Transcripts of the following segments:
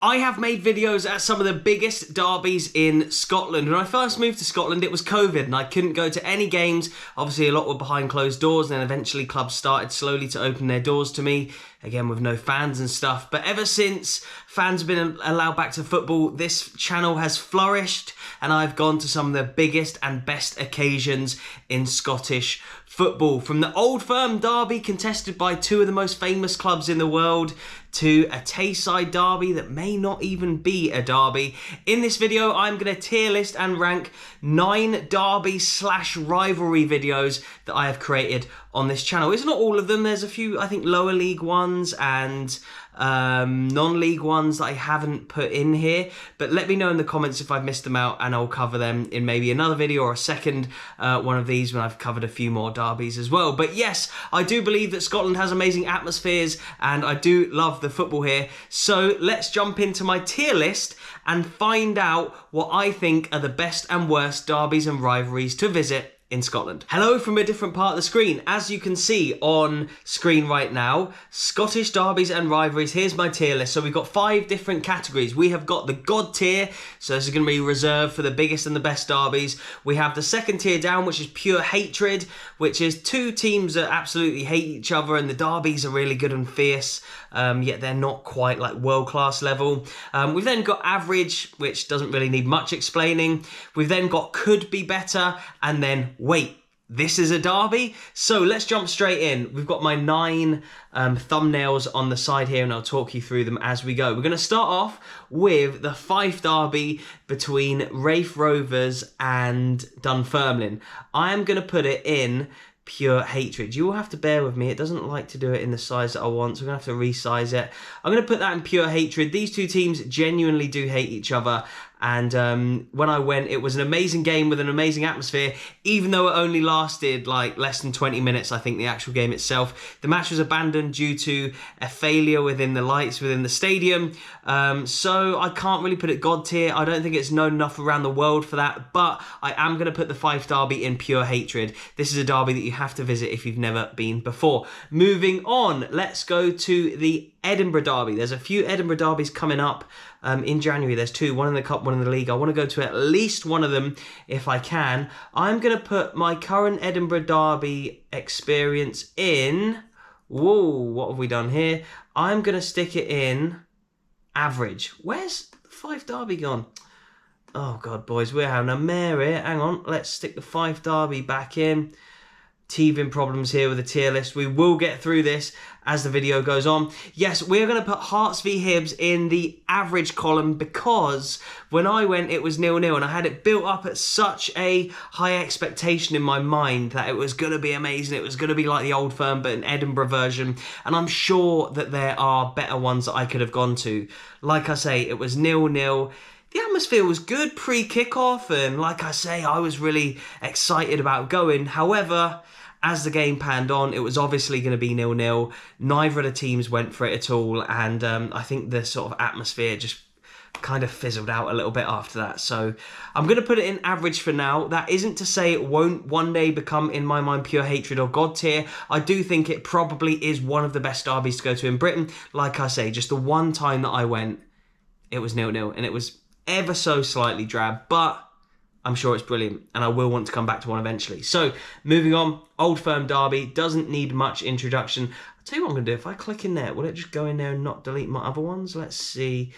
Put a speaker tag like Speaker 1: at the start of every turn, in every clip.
Speaker 1: I have made videos at some of the biggest derbies in Scotland. When I first moved to Scotland, it was COVID and I couldn't go to any games. Obviously, a lot were behind closed doors, and then eventually clubs started slowly to open their doors to me, again with no fans and stuff. But ever since fans have been allowed back to football, this channel has flourished and I've gone to some of the biggest and best occasions in Scottish football. From the Old Firm derby contested by two of the most famous clubs in the world to a Tayside derby that may not even be a derby. In this video, I'm going to tier list and rank 9 derby/rivalry videos that I have created on this channel. It's not all of them. There's a few, I think, lower league ones and non-league ones that I haven't put in here, but let me know in the comments if I've missed them out and I'll cover them in maybe another video or a second one of these when I've covered a few more derbies as well. But yes, I do believe that Scotland has amazing atmospheres and I do love the football here. So let's jump into my tier list and find out what I think are the best and worst derbies and rivalries to visit in Scotland. Hello from a different part of the screen. As you can see on screen right now, Scottish derbies and rivalries. Here's my tier list. So we've got 5 different categories. We have got the God tier, so this is going to be reserved for the biggest and the best derbies. We have the second tier down, which is pure hatred, which is 2 teams that absolutely hate each other and the derbies are really good and fierce, yet they're not quite like world-class level. We've then got average, which doesn't really need much explaining. We've then got could be better, and then wait, this is a derby? So let's jump straight in. We've got my 9 thumbnails on the side here and I'll talk you through them as we go. We're going to start off with the Fife derby between Raith Rovers and Dunfermline. I am going to put it in pure hatred. You will have to bear with me. It doesn't like to do it in the size that I want, so we're going to have to resize it. I'm going to put that in pure hatred. These 2 teams genuinely do hate each other. And when I went, it was an amazing game with an amazing atmosphere, even though it only lasted like less than 20 minutes, I think, the actual game itself. The match was abandoned due to a failure within the lights within the stadium. So I can't really put it God tier. I don't think it's known enough around the world for that, but I am going to put the Fife derby in pure hatred. This is a derby that you have to visit if you've never been before. Moving on, let's go to the Edinburgh derby. There's a few Edinburgh derbies coming up in January. There's 2, one in the cup, one in the league. I want to go to at least one of them if I can. I'm going to put my current Edinburgh derby experience in, whoa, what have we done here? I'm going to stick it in average. Where's the Fife derby gone? Oh God, boys, we're having a mare here. Hang on, let's stick the Fife derby back in. Teething problems here with the tier list. We will get through this as the video goes on. Yes, we're going to put Hearts v Hibs in the average column because when I went, it was 0-0 and I had it built up at such a high expectation in my mind that it was going to be amazing. It was going to be like the Old Firm, but an Edinburgh version. And I'm sure that there are better ones that I could have gone to. Like I say, it was 0-0. The atmosphere was good pre-kickoff, and like I say, I was really excited about going. However, as the game panned on, it was obviously going to be 0-0. Neither of the teams went for it at all, and I think the sort of atmosphere just kind of fizzled out a little bit after that. So I'm going to put it in average for now. That isn't to say it won't one day become, in my mind, pure hatred or God tier. I do think it probably is one of the best derbies to go to in Britain. Like I say, just the one time that I went, it was 0-0, and it was ever so slightly drab, but I'm sure it's brilliant and I will want to come back to one eventually. So moving on, Old Firm derby doesn't need much introduction. I'll tell you what I'm going to do. If I click in there, will it just go in there and not delete my other ones? Let's see.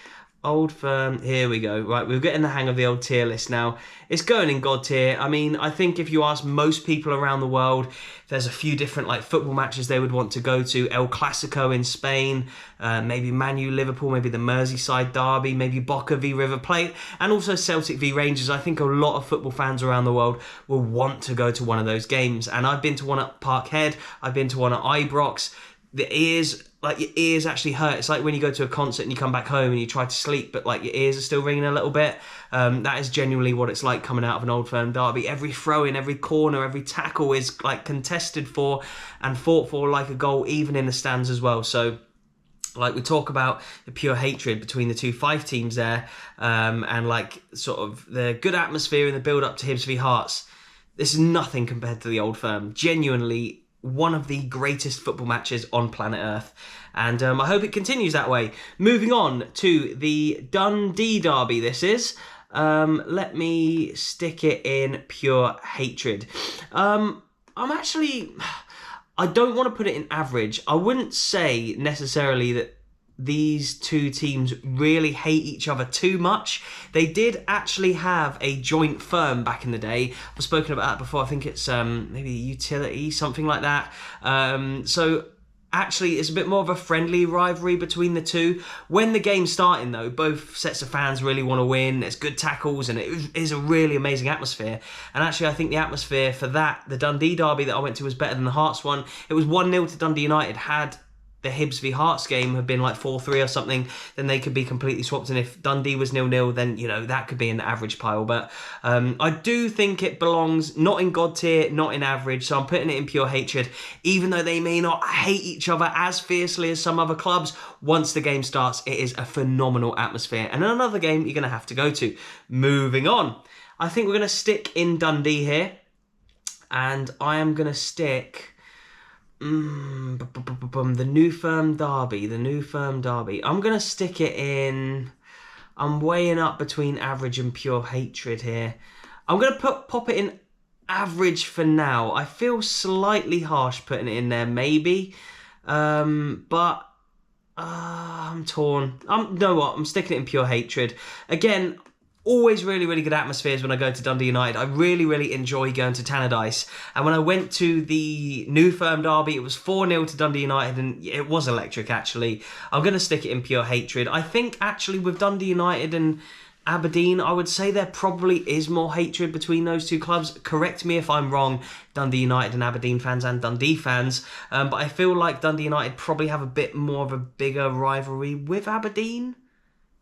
Speaker 1: Old Firm, here we go. Right, we're getting the hang of the old tier list now. It's going in God tier. I mean, I think if you ask most people around the world, there's a few different like football matches they would want to go to. El Clasico in Spain, maybe Man U Liverpool, maybe the Merseyside derby, maybe Boca v River Plate, and also Celtic v Rangers. I think a lot of football fans around the world will want to go to one of those games. And I've been to one at Parkhead, I've been to one at Ibrox. The ears, like your ears actually hurt. It's like when you go to a concert and you come back home and you try to sleep, but like your ears are still ringing a little bit. That is genuinely what it's like coming out of an Old Firm derby. Every throw in, every corner, every tackle is like contested for and fought for like a goal, even in the stands as well. So like we talk about the pure hatred between the 2 Fife teams there, and like sort of the good atmosphere and the build up to Hibs v Hearts. This is nothing compared to the Old Firm. Genuinely, one of the greatest football matches on planet Earth. And I hope it continues that way. Moving on to the Dundee derby, this is. Let me stick it in pure hatred. I don't want to put it in average. I wouldn't say necessarily that these two teams really hate each other too much. They did actually have a joint firm back in the day. I've spoken about that before. I think it's maybe Utility, something like that. So actually, it's a bit more of a friendly rivalry between the two. When the game's starting, though, both sets of fans really want to win. There's good tackles, and it is a really amazing atmosphere. And actually, I think the atmosphere for that, the Dundee derby that I went to, was better than the Hearts one. It was 1-0 to Dundee United. Had the Hibs v Hearts game had been like 4-3 or something, then they could be completely swapped. And if Dundee was 0-0, then, you know, that could be in the average pile. But I do think it belongs not in God tier, not in average. So I'm putting it in pure hatred. Even though they may not hate each other as fiercely as some other clubs, once the game starts, it is a phenomenal atmosphere. And another game you're going to have to go to. Moving on. I think we're going to stick in Dundee here. And I am going to stick... the New Firm derby. I'm going to stick it in... I'm weighing up between average and pure hatred here. I'm going to pop it in average for now. I feel slightly harsh putting it in there, maybe. But I'm torn. You know what? I'm sticking it in pure hatred. Again... Always really, really good atmospheres when I go to Dundee United. I really, really enjoy going to Tannadice. And when I went to the New Firm derby, it was 4-0 to Dundee United, and it was electric, actually. I'm going to stick it in pure hatred. I think, actually, with Dundee United and Aberdeen, I would say there probably is more hatred between those two clubs. Correct me if I'm wrong, Dundee United and Aberdeen fans and Dundee fans. But I feel like Dundee United probably have a bit more of a bigger rivalry with Aberdeen.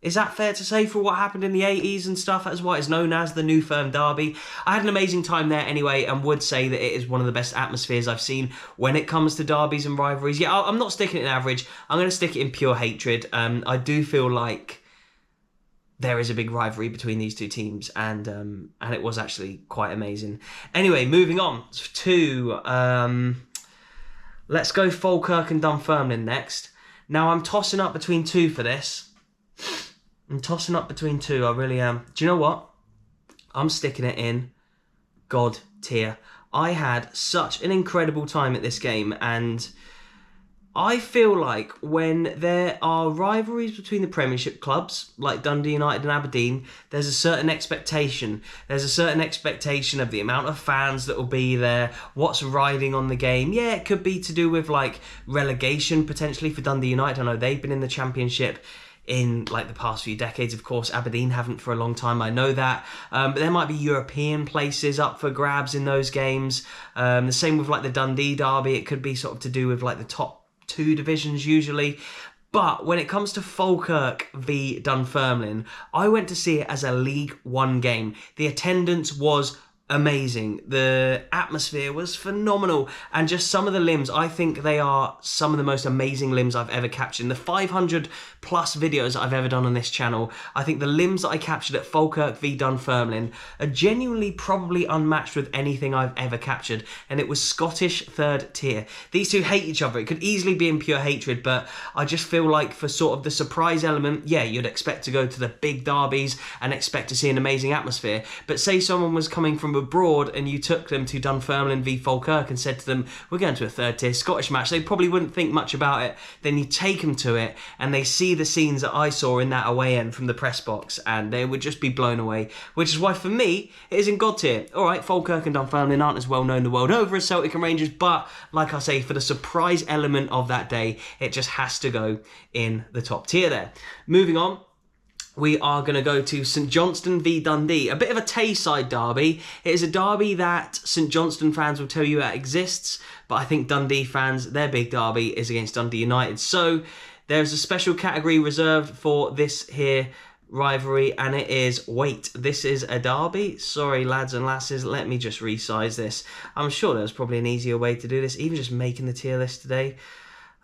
Speaker 1: Is that fair to say for what happened in the 80s and stuff? That's why it's known as the New Firm derby. I had an amazing time there anyway, and would say that it is one of the best atmospheres I've seen when it comes to derbies and rivalries. Yeah, I'm not sticking it in average. I'm going to stick it in pure hatred. I do feel like there is a big rivalry between these two teams, and it was actually quite amazing. Anyway, moving on to... let's go Falkirk and Dunfermline next. Now, I'm tossing up between two for this. I really am. Do you know what? I'm sticking it in God tier. I had such an incredible time at this game, and I feel like when there are rivalries between the Premiership clubs, like Dundee United and Aberdeen, there's a certain expectation. There's a certain expectation of the amount of fans that will be there, what's riding on the game. Yeah, it could be to do with like relegation potentially for Dundee United. I know they've been in the Championship in like the past few decades. Of course, Aberdeen haven't for a long time, I know that. But there might be European places up for grabs in those games. The same with like the Dundee derby. It could be sort of to do with like the top two divisions usually. But when it comes to Falkirk v Dunfermline, I went to see it as a League One game. The attendance was amazing. The atmosphere was phenomenal, and just some of the limbs, I think they are some of the most amazing limbs I've ever captured. In the 500 plus videos I've ever done on this channel, I think the limbs that I captured at Falkirk v Dunfermline are genuinely probably unmatched with anything I've ever captured, and it was Scottish third tier. These two hate each other. It could easily be in pure hatred, but I just feel like for sort of the surprise element, yeah, you'd expect to go to the big derbies and expect to see an amazing atmosphere. But say someone was coming from abroad and you took them to Dunfermline v Falkirk and said to them, we're going to a third tier Scottish match, they probably wouldn't think much about it. Then you take them to it and they see the scenes that I saw in that away end from the press box, and they would just be blown away, which is why for me it is in God tier. Alright, Falkirk and Dunfermline aren't as well known the world over as Celtic and Rangers, but like I say, for the surprise element of that day, it just has to go in the top tier there. Moving on, we are going to go to St Johnstone v Dundee. A bit of a Tayside derby. It is a derby that St Johnstone fans will tell you that exists, but I think Dundee fans, their big derby is against Dundee United. So there's a special category reserved for this here rivalry, and it is, wait, this is a derby? Sorry, lads and lasses, let me just resize this. I'm sure there's probably an easier way to do this, even just making the tier list today.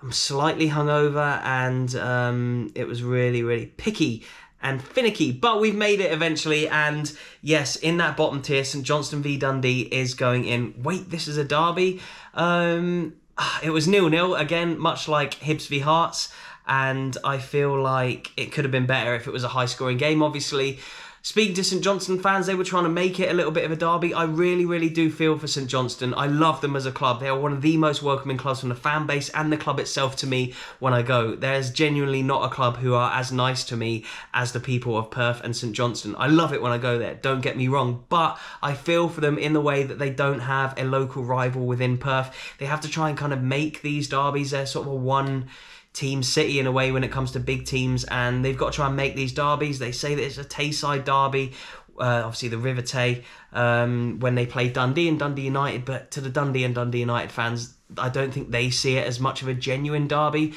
Speaker 1: I'm slightly hungover, and it was really, really picky and finicky, but we've made it eventually. And yes, in that bottom tier, St Johnstone v Dundee is going in. Wait, this is a derby? It was 0-0 again, much like Hibs v Hearts, and I feel like it could have been better if it was a high scoring game. Obviously, speaking to St Johnstone fans, they were trying to make it a little bit of a derby. I really do feel for St Johnstone. I love them as a club. They are one of the most welcoming clubs from the fan base and the club itself to me when I go. There's genuinely not a club who are as nice to me as the people of Perth and St Johnstone. I love it when I go there, don't get me wrong, but I feel for them in the way that they don't have a local rival within Perth. They have to try and kind of make these derbies. They're sort of a one team city in a way when it comes to big teams, and they've got to try and make these derbies. They say that it's a Tayside derby, obviously the River Tay, when they play Dundee and Dundee United, but to the Dundee and Dundee United fans, I don't think they see it as much of a genuine derby.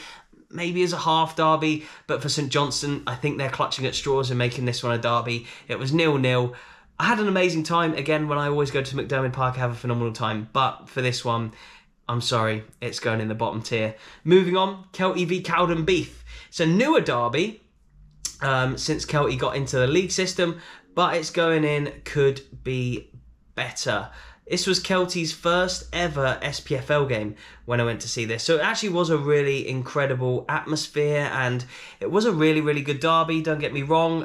Speaker 1: Maybe as a half derby, but for St Johnstone, I think they're clutching at straws and making this one a derby. It was 0-0. I had an amazing time. Again, when I always go to McDermott Park, I have a phenomenal time, but for this one, I'm sorry, it's going in the bottom tier. Moving on, Kelty v Cowdenbeath. It's a newer derby since Kelty got into the league system, but it's going in could be better. This was Kelty's first ever SPFL game when I went to see this. So it actually was a really incredible atmosphere, and it was a really good derby, don't get me wrong.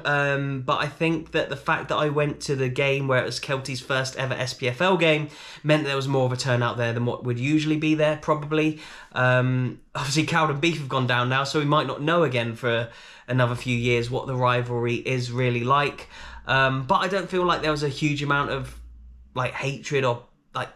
Speaker 1: But I think that the fact that I went to the game where it was Kelty's first ever SPFL game meant there was more of a turnout there than what would usually be there, probably. Obviously, Cowdenbeath have gone down now, so we might not know again for another few years what the rivalry is really like. But I don't feel like there was a huge amount of hatred or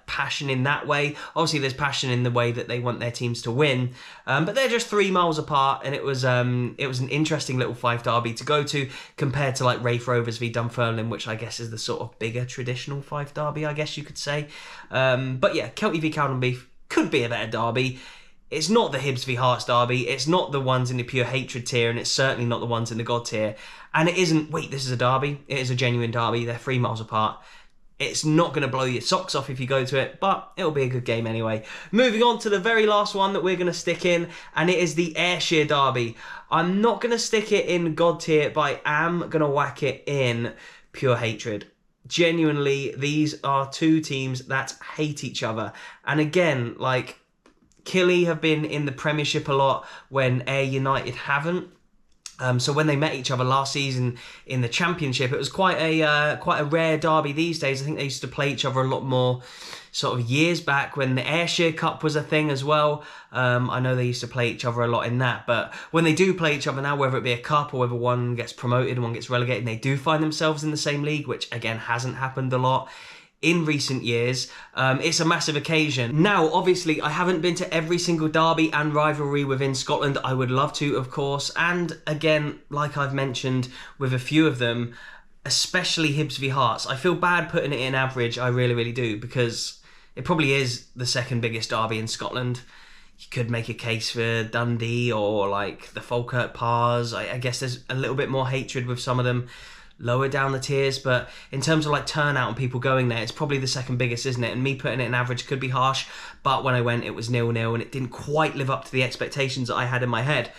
Speaker 1: passion in that way. Obviously there's passion in the way that they want their teams to win, but they're just 3 miles apart, and it was an interesting little Fife derby to go to compared to Raith Rovers v Dunfermline, which I guess is the sort of bigger traditional Fife derby, I guess you could say. But yeah, Kelty v Cowdenbeath could be a better derby. It's not the Hibs v Hearts derby, it's not the ones in the pure hatred tier, and it's certainly not the ones in the God tier, and it isn't, wait, this is a derby, it is a genuine derby, they're 3 miles apart. It's not going to blow your socks off if you go to it, but it'll be a good game anyway. Moving on to the very last one that we're going to stick in, and it is the Ayrshire derby. I'm not going to stick it in God tier, but I am going to whack it in pure hatred. Genuinely, these are 2 teams that hate each other. And again, Killy have been in the Premiership a lot when Ayr United haven't. So when they met each other last season in the Championship, it was quite a rare derby these days. I think they used to play each other a lot more sort of years back when the Ayrshire Cup was a thing as well. I know they used to play each other a lot in that, but when they do play each other now, whether it be a cup or whether one gets promoted and one gets relegated, they do find themselves in the same league, which again hasn't happened a lot in recent years. It's a massive occasion. Now, obviously, I haven't been to every single derby and rivalry within Scotland. I would love to, of course. And again, like I've mentioned with a few of them, especially Hibs v Hearts, I feel bad putting it in average. I really do, because it probably is the second biggest derby in Scotland. You could make a case for Dundee or the Falkirk Pars. I guess there's a little bit more hatred with some of them lower down the tiers, but in terms of turnout and people going there, it's probably the second biggest, isn't it? And me putting it in average could be harsh, but when I went, it was 0-0, and it didn't quite live up to the expectations that I had in my head.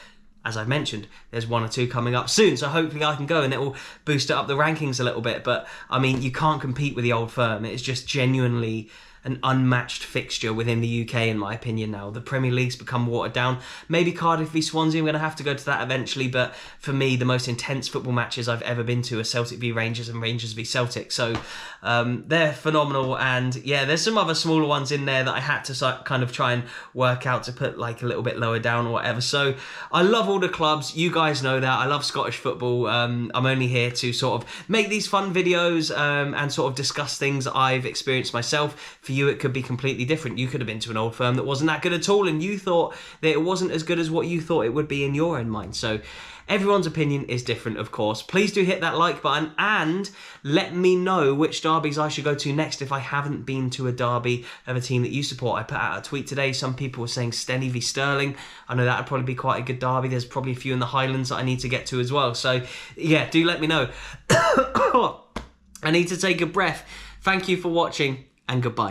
Speaker 1: As I've mentioned, there's 1 or 2 coming up soon, so hopefully I can go and it will boost it up the rankings a little bit. But I mean, you can't compete with the Old Firm. It's just genuinely an unmatched fixture within the UK, in my opinion. Now the Premier League's become watered down. Maybe Cardiff v Swansea, I'm going to have to go to that eventually, but for me, the most intense football matches I've ever been to are Celtic v Rangers and Rangers v Celtic, so they're phenomenal. And yeah, there's some other smaller ones in there that I had to kind of try and work out to put a little bit lower down or whatever. So I love all the clubs, you guys know that. I love Scottish football. I'm only here to sort of make these fun videos and sort of discuss things that I've experienced myself. For you, it could be completely different. You could have been to an Old Firm that wasn't that good at all, and you thought that it wasn't as good as what you thought it would be in your own mind. So everyone's opinion is different, of course. Please do hit that like button and let me know which derbies I should go to next if I haven't been to a derby of a team that you support. I put out a tweet today. Some people were saying Steny v Stirling. I know that would probably be quite a good derby. There's probably a few in the Highlands that I need to get to as well. So yeah, do let me know. I need to take a breath. Thank you for watching, and goodbye.